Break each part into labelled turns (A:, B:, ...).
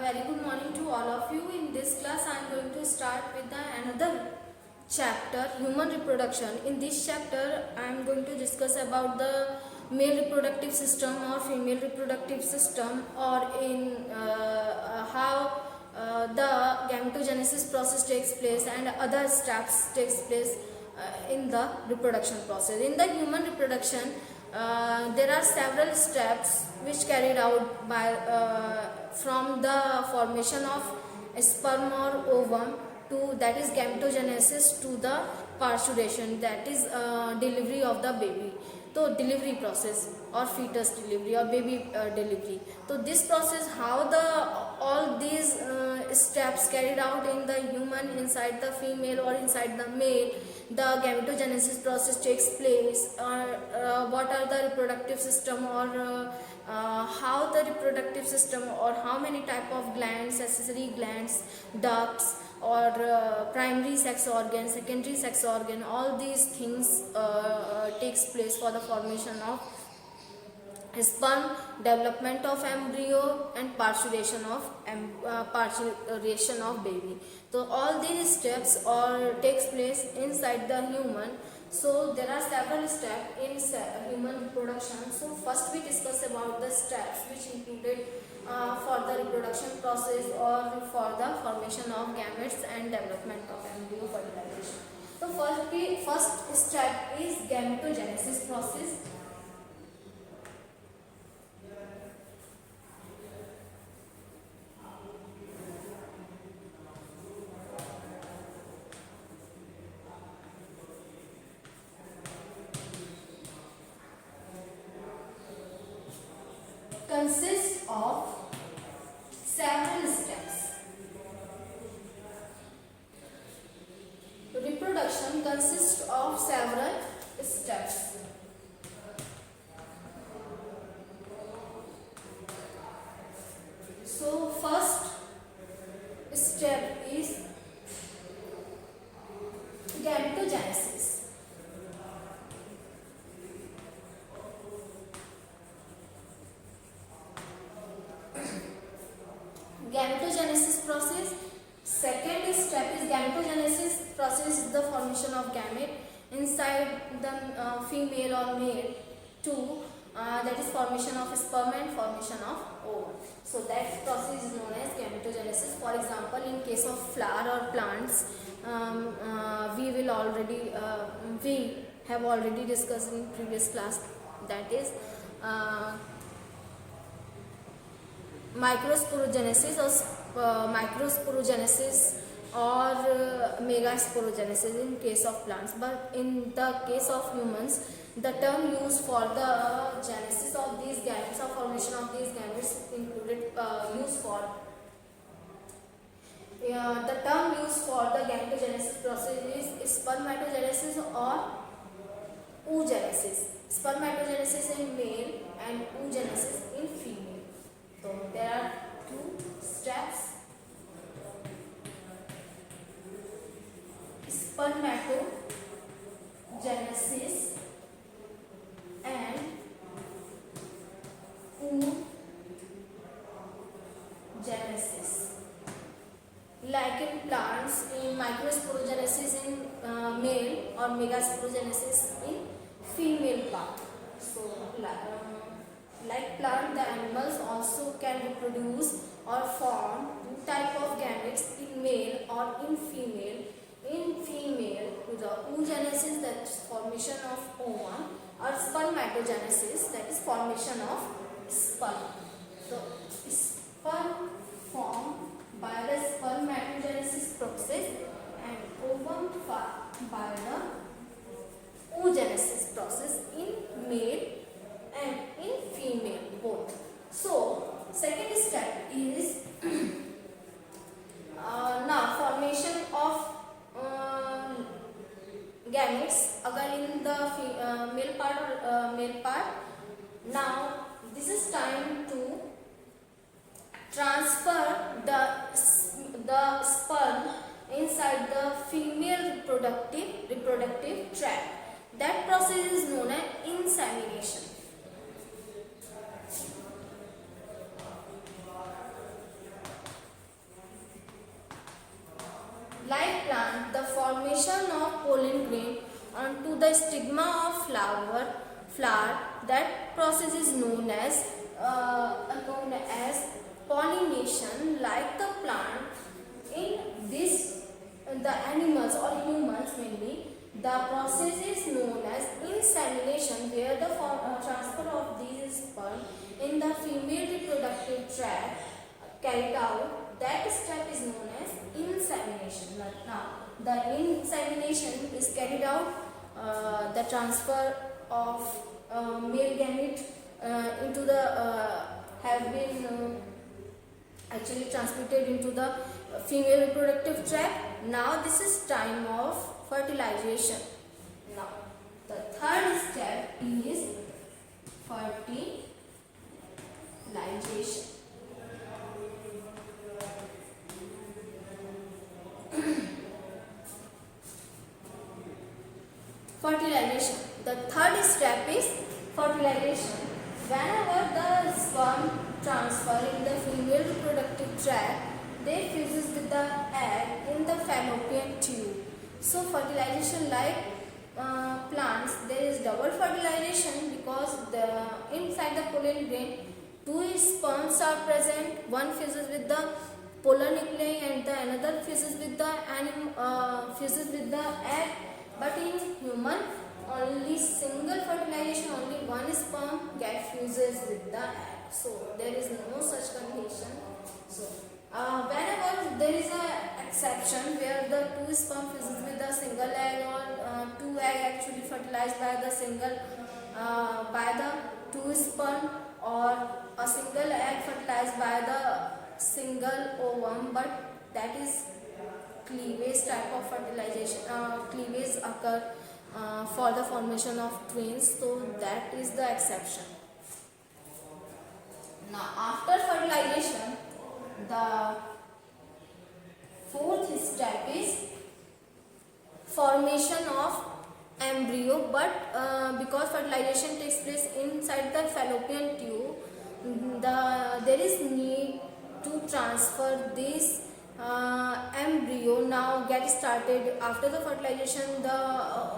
A: very good morning to all of you. In this class, I am going to start with another chapter, human reproduction. In this chapter, I am going to discuss about the male reproductive system or female reproductive system, or in how the gametogenesis process takes place and other steps takes place in the reproduction process. In the human reproduction, there are several steps which carried out by from the formation of sperm or ovum to, that is gametogenesis, to the parturition, that is delivery of the baby. So delivery process or fetus delivery or baby delivery. So this process, how the all these steps carried out in the human, inside the female or inside the male, the gametogenesis process takes place, or what are the reproductive system, or how the reproductive system, or how many type of glands, accessory glands, ducts, or primary sex organ, secondary sex organ, all these things takes place for the formation of sperm, development of embryo, and parturition of baby. So all these steps all takes place inside the human. So there are several steps in human reproduction. So first we discuss about the steps which included for the reproduction process or for the formation of gametes and development of embryo, fertilization. So first step is gametogenesis process. Consists of several steps. Reproduction consists of several steps. So first step is gametogenesis. Gametogenesis process. Second step is gametogenesis process is the formation of gamete inside the female or male. Two, that is formation of sperm and formation of ovum. So that process is known as gametogenesis. For example, in case of flower or plants, we have already discussed in previous class, that is microsporogenesis or megasporogenesis in case of plants. But in the case of humans, the term used for the genesis of these gametes or formation of these gametes included the term used for the gametogenesis process is spermatogenesis or oogenesis. Spermatogenesis in male and oogenesis in female. So there are two steps: spermatogenesis and oogenesis. Like in plants, in microsporogenesis in male or megasporogenesis in female plant. So like plant, the animals also can reproduce or form two type of gametes in male or in female. In female, the oogenesis, that is formation of ovum, or spermatogenesis, that is formation of sperm. So sperm formed by the spermatogenesis process and ovum by the oogenesis process in male and in female both. So second step is now formation of gametes again in the male part. Now this is time to transfer the sperm inside the female reproductive tract. That process is known as insemination. Like plant, the formation of pollen grain onto the stigma of flower. That process is known as pollination. Like the plant, in this the animals or humans mainly, the process is known as insemination, where the transfer of these sperm in the female reproductive tract carried out. That step is known as insemination. Now, the insemination is carried out, the transfer of male gamete into the have been actually transmitted into the female reproductive tract. Now, this is time of fertilization. Now, the third step is fertilization. Fertilization. The third step is fertilization. Whenever the sperm transfer in the female reproductive tract, they fuses with the egg in the fallopian tube. So fertilization, like plants, there is double fertilization because inside the pollen grain, two sperms are present. One fuses with the polar nuclei and the another fuses with the egg. But in human, only single fertilization, only one sperm get fuses with the egg. So there is no such condition. So whenever there is a exception where the two sperm fuses with a single egg, or two egg actually fertilized by the two sperm, or a single egg fertilized by the single ovum, but that is cleavage type of fertilization. Cleavage occur for the formation of twins, so that is the exception. Now, after fertilization, the fourth step is formation of embryo, but because fertilization takes place inside the fallopian tube, there is need to transfer this embryo. Now get started after the fertilization, the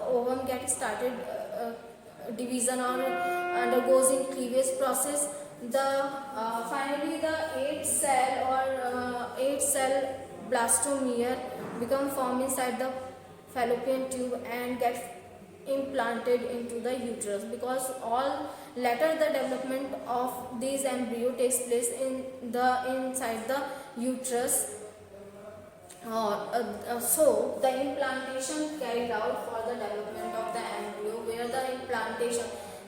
A: ovum get started division or undergoes in cleavage process. The finally the 8 cell blastomere become formed inside the fallopian tube and gets implanted into the uterus, because all later the development of these embryo takes place inside the uterus. So the implantation carried out for the development of the embryo, where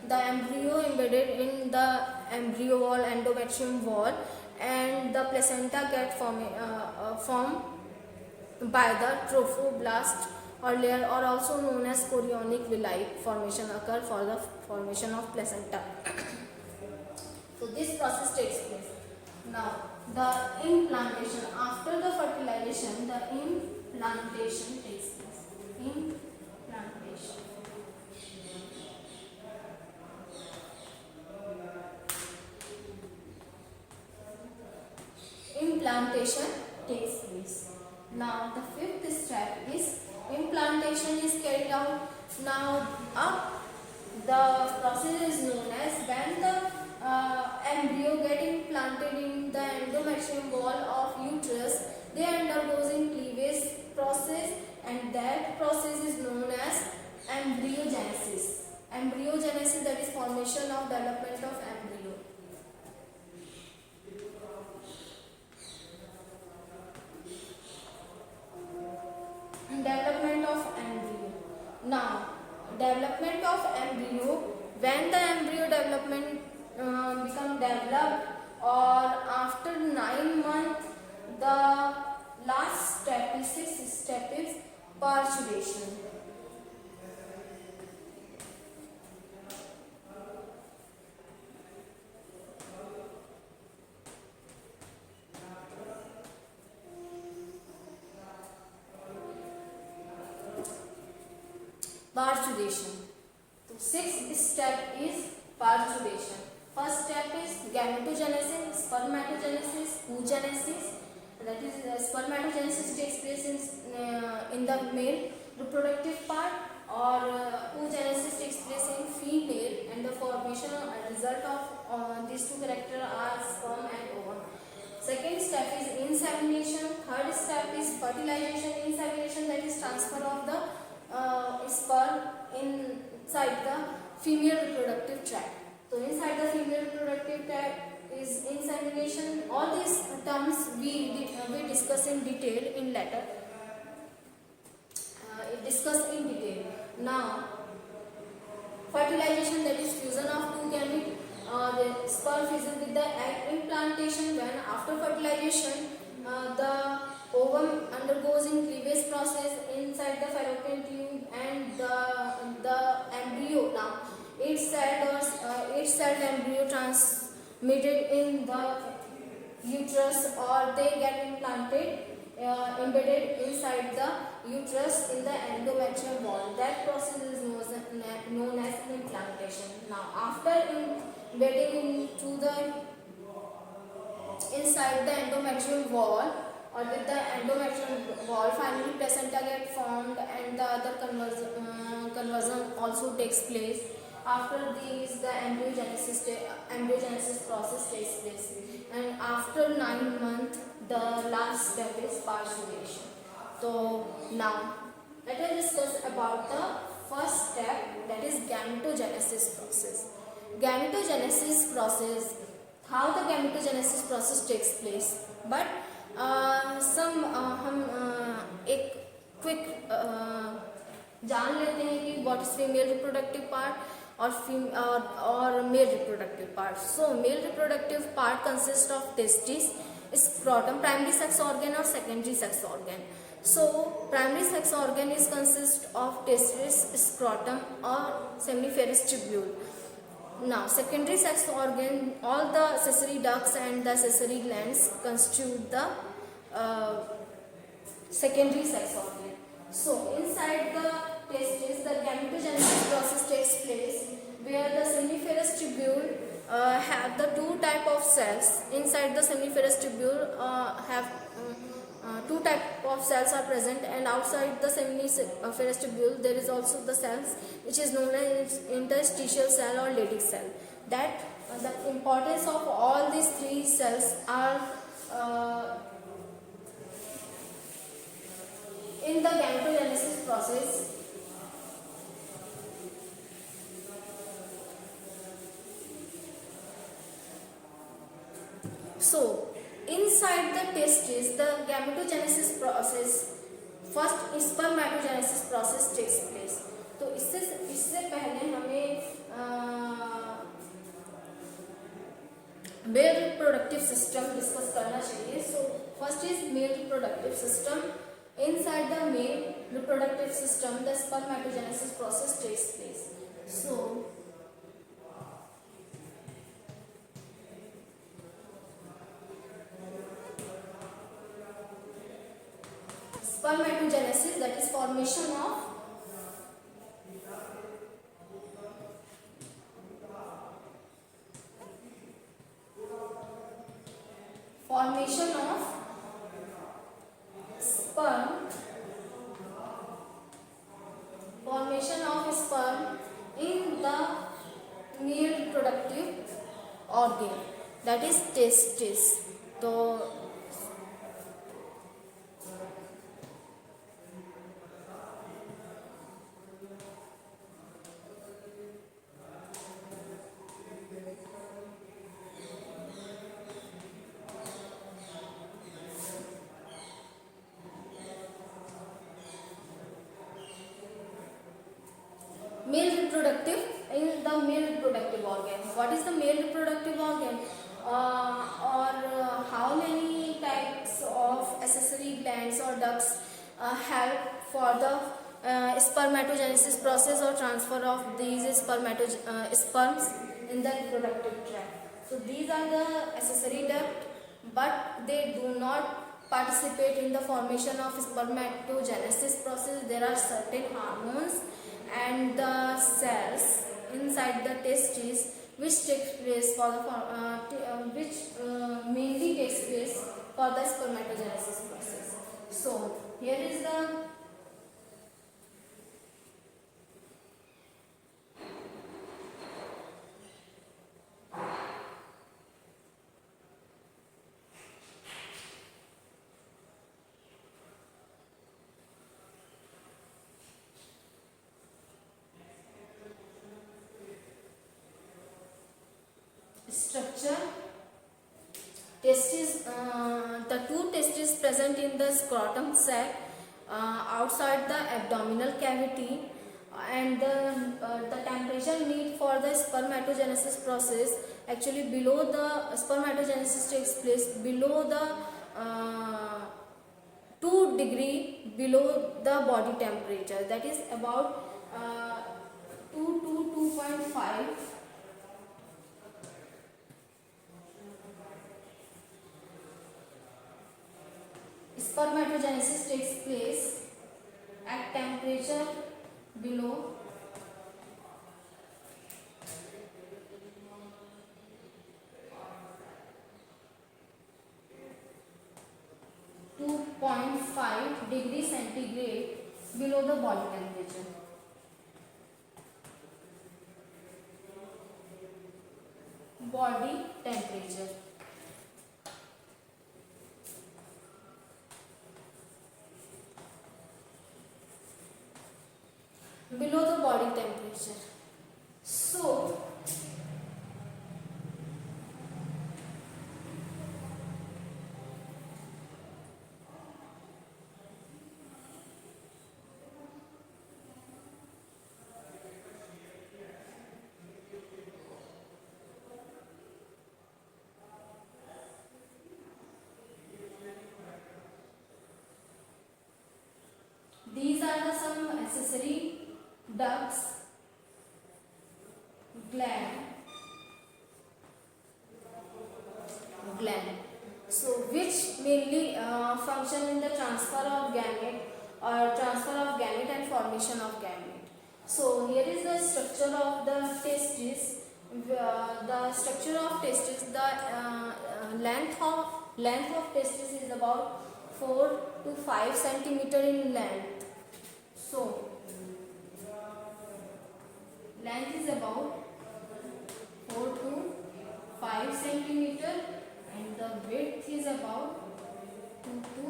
A: the embryo embedded in the embryo wall, endometrium wall, and the placenta get formed by the trophoblast or layer, or also known as chorionic villi formation occur for the formation of placenta. So this process takes place. Now, the implantation, after the fertilization, the implantation takes place. Implantation takes place. Now, the fifth step is implantation is carried out. Now, the process is known as when the embryo get implanted in the endometrium wall of uterus, they undergoes in cleavage process, and that process is known as embryogenesis. Embryogenesis, that is formation of development of embryo. Development of embryo. Now, development of embryo, when the embryo development become developed, or after 9 months, the last step is sixth step is parturition. Parturition. So sixth step is parturition. First step is gametogenesis, spermatogenesis, oogenesis. that is spermatogenesis takes place in the male reproductive part, or oogenesis takes place in female, and the formation or result of these two characters are sperm and ovum. Second step is insemination. Third step is fertilization. Insemination, that is transfer of the sperm inside the female reproductive tract. So inside the female reproductive tract is insemination. All these terms we discuss in detail in later. Discuss in detail. Now, fertilization, that is fusion of two gametes. The sperm fuses with the egg implantation. When after fertilization, the ovum undergoes in cleavage process inside the fallopian tube, and the embryo, now 8-celled embryo transmitted in the uterus, or they get implanted embedded inside the uterus in the endometrial wall. That process is known as implantation. Now after embedding into the inside the endometrial wall, or with the endometrial wall, finally placenta get formed, and the other conversion also takes place. After these, the embryogenesis process takes place, and after 9 months, the last step is parturition. So now let us discuss about the first step, that is gametogenesis process. Gametogenesis process, how the gametogenesis process takes place. But हम एक quick जान लेते हैं कि what is female reproductive part और male reproductive part. So male reproductive part consist of testis, scrotum, primary sex organ or secondary sex organ. So primary sex organ is consist of testis, scrotum or seminiferous tubule. Now secondary sex organ, all the accessory ducts and the accessory glands constitute the secondary sex organ. So inside the testis, the gametogenesis process takes place, where the seminiferous tubule have the two type of cells. Inside the seminiferous tubule have two type of cells are present, and outside the seminiferous tubule there is also the cells which is known as interstitial cell or Leydig cell. That the importance of all these three cells are in the gametogenesis process. So inside the testis, the gametogenesis process, first spermatogenesis process takes place. तो इससे पहले हमें male reproductive system discuss करना चाहिए. So first is male reproductive system. Inside the male reproductive system, the spermatogenesis process takes place. So spermatogenesis, that is formation of sperm in the male reproductive organ, that is testis. तो male reproductive, in the male reproductive organ. What is the male reproductive organ? Or how many types of accessory glands or ducts help for the spermatogenesis process or transfer of these sperms in the reproductive tract. So these are the accessory duct, but they do not participate in the formation of spermatogenesis process. There are certain hormones and the cells inside the testes which takes place for the mainly takes place for the spermatogenesis process. So here is the structure. Testes, the two testes present in the scrotum sac outside the abdominal cavity, and the temperature need for the spermatogenesis process, actually below the spermatogenesis takes place below the 2 degree below the body temperature, that is about 2 to 2.5. Spermatogenesis takes place at temperature below 2.5 degrees centigrade below the body temperature. Body temperature. Below the body temperature. So these are the some accessory ducts, gland. So which mainly function in the transfer of gamete and formation of gamete. So here is the structure of the testes. The structure of testes, the length of testes is about 4 to 5 centimeter in length. So length is about 4 to 5 centimeter and the width is about 2 to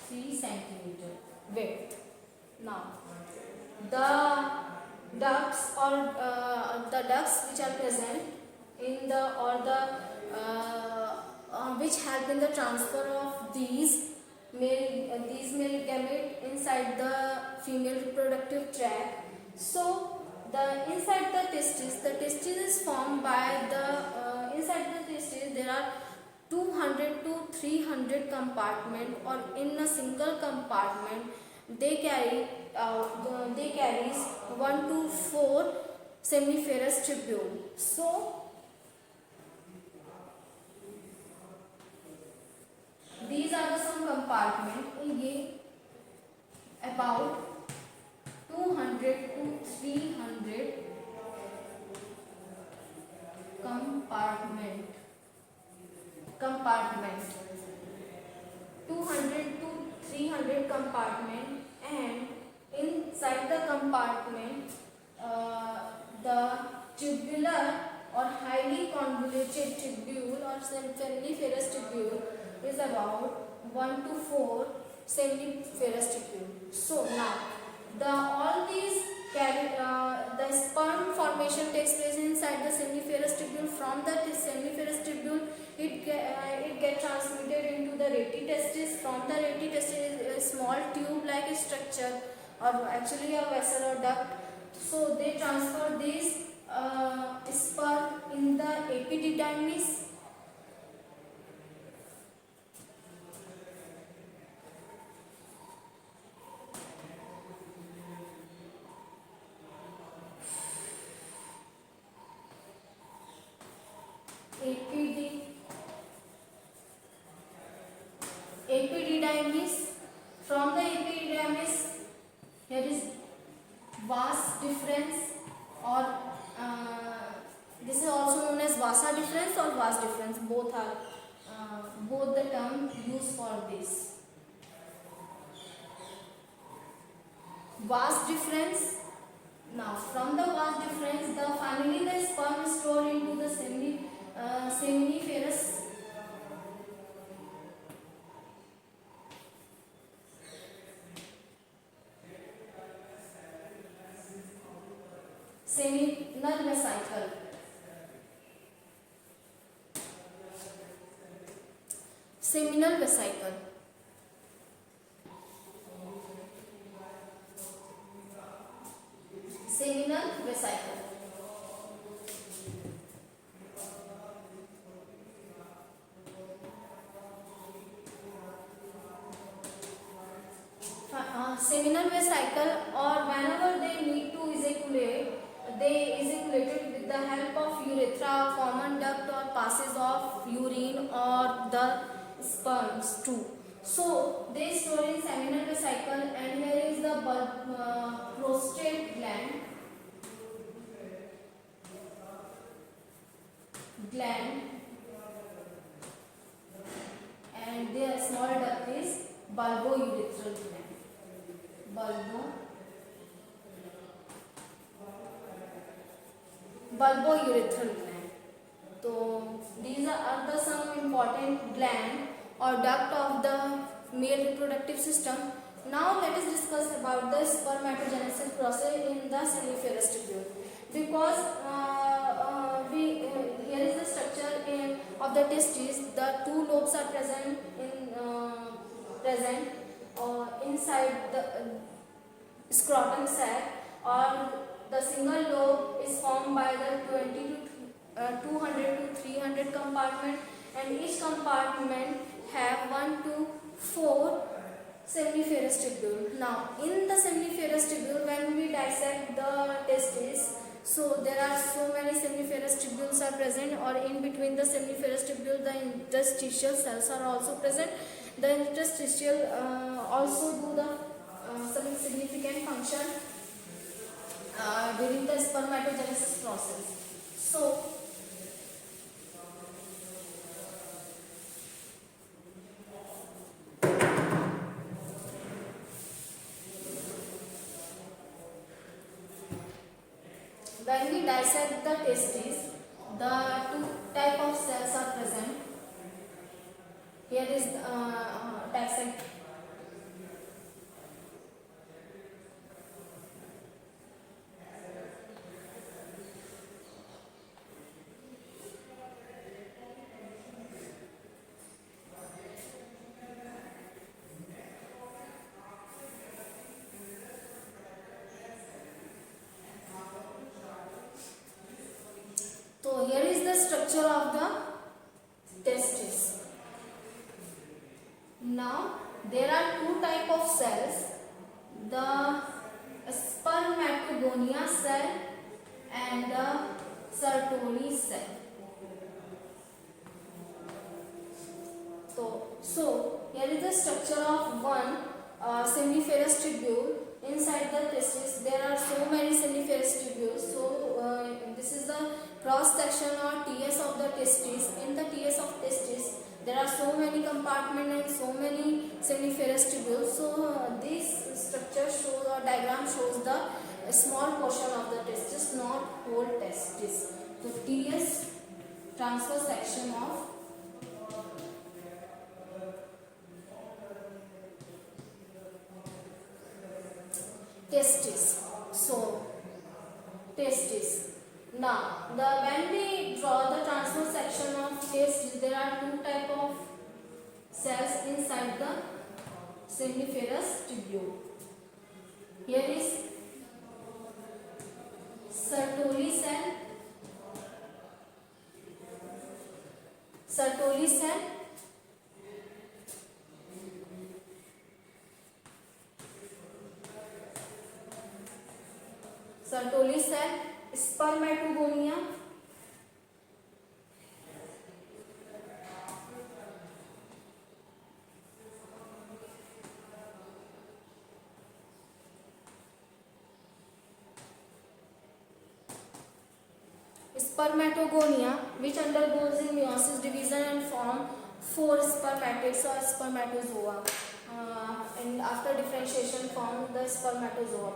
A: 3 centimeter width. Now the ducts which are present in the which help in the transfer of these male gamete inside the female reproductive tract. So the inside the testis is formed by the inside the testis there are 200 to 300 compartment, or in a single compartment they carries 1 to 4 seminiferous tubule. So these are the some compartment. ये about 200 to 300 compartment 200 to 300 compartment, and inside the compartment the tubular or highly convoluted tubule or seminiferous tubule is about 1 to 4 seminiferous tubule. So now all these the sperm formation takes place inside the seminiferous tubule. From the seminiferous tubule it get transmitted into the rete testis. From the rete testis is a small tube like structure, or actually a vessel or duct. So they transfer this sperm in the epididymis. Epididymis. From the epididymis here is vas deferens, or this is also known as vasa deferens or vas deferens. Both the term used for this. Vast difference. Now, from the vast difference, finally the sperm is stored into the seminiferous seminal vesicle. Seminal vesicle. Seminal vesicle. Seminal vesicle, or whenever they need to ejaculate, they ejaculated with the help of urethra, common duct, or passes of urine or the sperms too. So they store in seminal vesicle, and here is the prostate gland, and their small duct is bulbourethral gland. Bulbourethral gland. So these are the some important gland or duct of the male reproductive system. Now let us discuss about the spermatogenesis process in the seminiferous tubule. Because here is the structure of the testes. The two lobes are present inside the scrotum sac, or the single lobe is formed by the 200 to 300 compartment, and each compartment have 1 to 4 seminiferous tubule. Now in the seminiferous tubule, when we dissect the testes, so there are so many seminiferous tubules are present, or in between the seminiferous tubule the interstitial cells are also present. The interstitial also do the some significant function during the spermatogenesis process. So when we dissect the testes, the two type of cells are present. Here is dissect. So here is the structure of the testis. Now there are two type of cells, the spermatogonia cell and the Sertoli cell. So here is the structure of one seminiferous tubule. Inside the testis there are so many seminiferous tubules. So this is the cross section or TS of the testis. In the TS of testis there are so many compartments and so many seminiferous tubules. So this structure shows, or diagram shows, the small portion of the testis, not whole testis. So TS, transfer section of testis. So testis. Now when we draw the transverse section of testis, there are two type of cells inside the seminiferous tubule. Here is Sertoli cell, Sertoli cell, Sertoli cell, spermatogonia, spermatogonia, which undergoes in meiosis division and form four spermatids or spermatozoa, and after differentiation form the spermatozoa,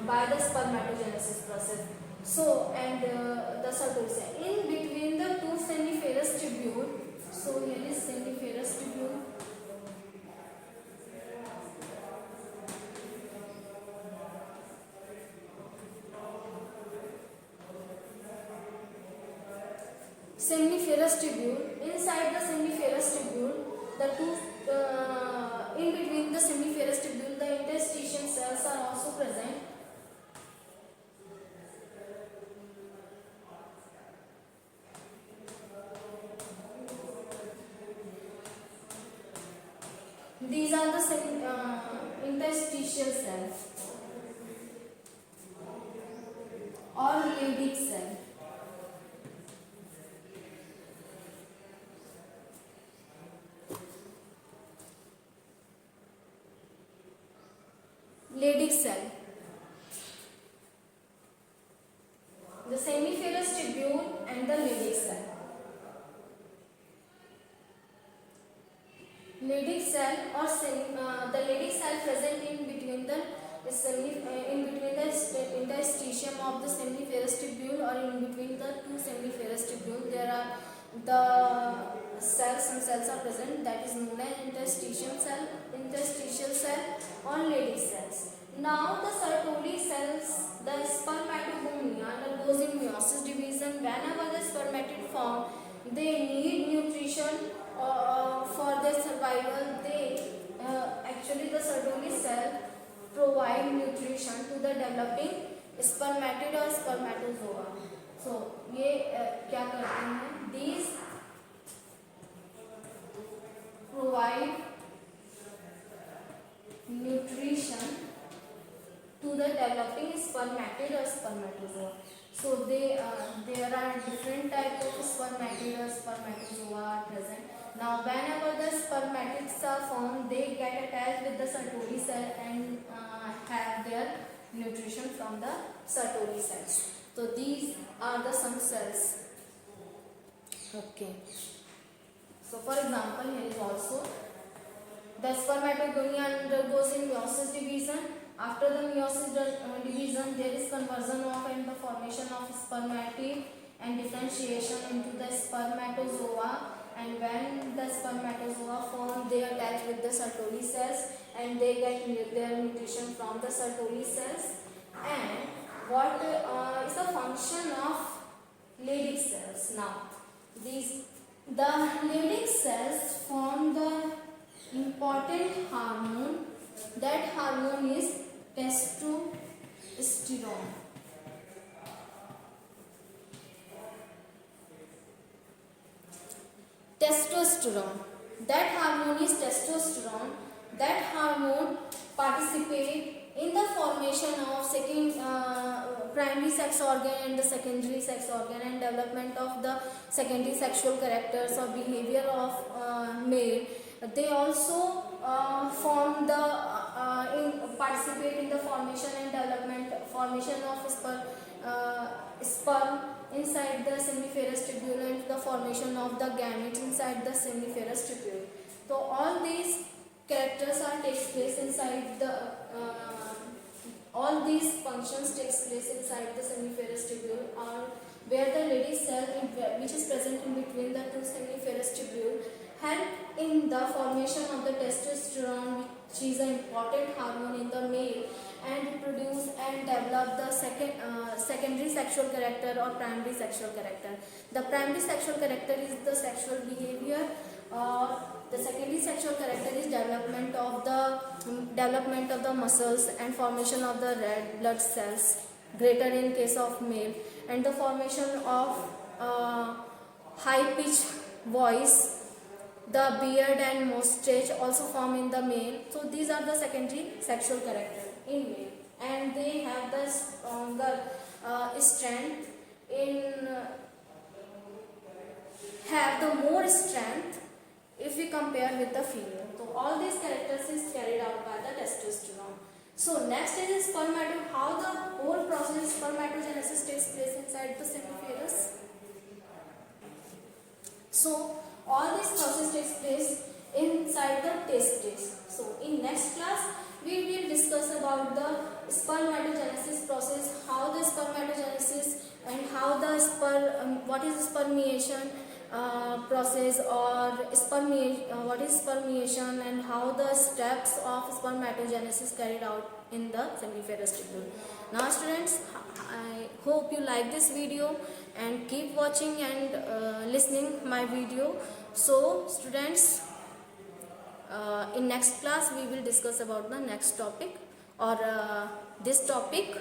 A: by the spermatogenesis process. So, and the circles in between the two seminiferous tubule. So here is seminiferous tubule. Seminiferous tubule. Inside the seminiferous tubule, the two in between the seminiferous tubule, the interstitial cells are also present. These are the interstitial cells or Leydig cell. Leydig cell. The seminiferous tubule and the Leydig cell. Leydig cell or the Leydig cell present in between the interstitium of the seminiferous tubule or in between the two seminiferous tubule. There are the cells, some cells are present, that is known as interstitial cell or Leydig cells. Now the Sertoli cells, the spermatogonia undergoes in meiosis division. Whenever the spermatid form, they need nutrition for their survival. They actually the Sertoli cell provide nutrition to the developing spermatid or spermatozoa. So ये क्या करते हैं? These provide nutrition to the developing spermatid or spermatozoa. So there are different types of spermatid or spermatozoa present. Now whenever the spermatids are formed, they get attached with the Sertoli cell and have their nutrition from the Sertoli cells. So these are the some cells. Okay. So for example, here is also the spermatogonia undergoes in meiosis division. After the meiosis division, there is conversion of and the formation of spermatid and differentiation into the spermatozoa. And when the spermatozoa form, they attach with the Sertoli cells and they get their nutrition from the Sertoli cells. And what is the function of Leydig cells? Now, the Leydig cells form the important hormone. That hormone is testosterone. Testosterone. That hormone is testosterone. That hormone participates in the formation of primary sex organ and the secondary sex organ and development of the secondary sexual characters or behavior of male. They also participate in the formation and formation of sperm inside the seminiferous tubule and the formation of the gametes inside the seminiferous tubule. So all these characters takes place inside the all these functions takes place inside the seminiferous tubule, or where the Leydig cell which is present in between the two seminiferous tubule help in the formation of the testosterone, which is an important hormone in the male, and produce and develop the secondary sexual character or primary sexual character. The primary sexual character is the sexual behavior. The secondary sexual character is development of the muscles and formation of the red blood cells, greater in case of male, and the formation of high pitched voice. The beard and mustache also form in the male. So these are the secondary sexual character in male, and they have the stronger strength have the more strength if we compare with the female. So all these characters is carried out by the testosterone. So next is how the whole process spermatogenesis takes place inside the seminiferous. So all this process takes place inside the testes. So in next class we will discuss about the spermatogenesis process, how the spermatogenesis and how the what is spermiation process, or what is spermiation, and how the steps of spermatogenesis carried out in the seminiferous tubule. Now students, I hope you like this video and keep watching and listening my video. So students, in next class we will discuss about the next topic, or this topic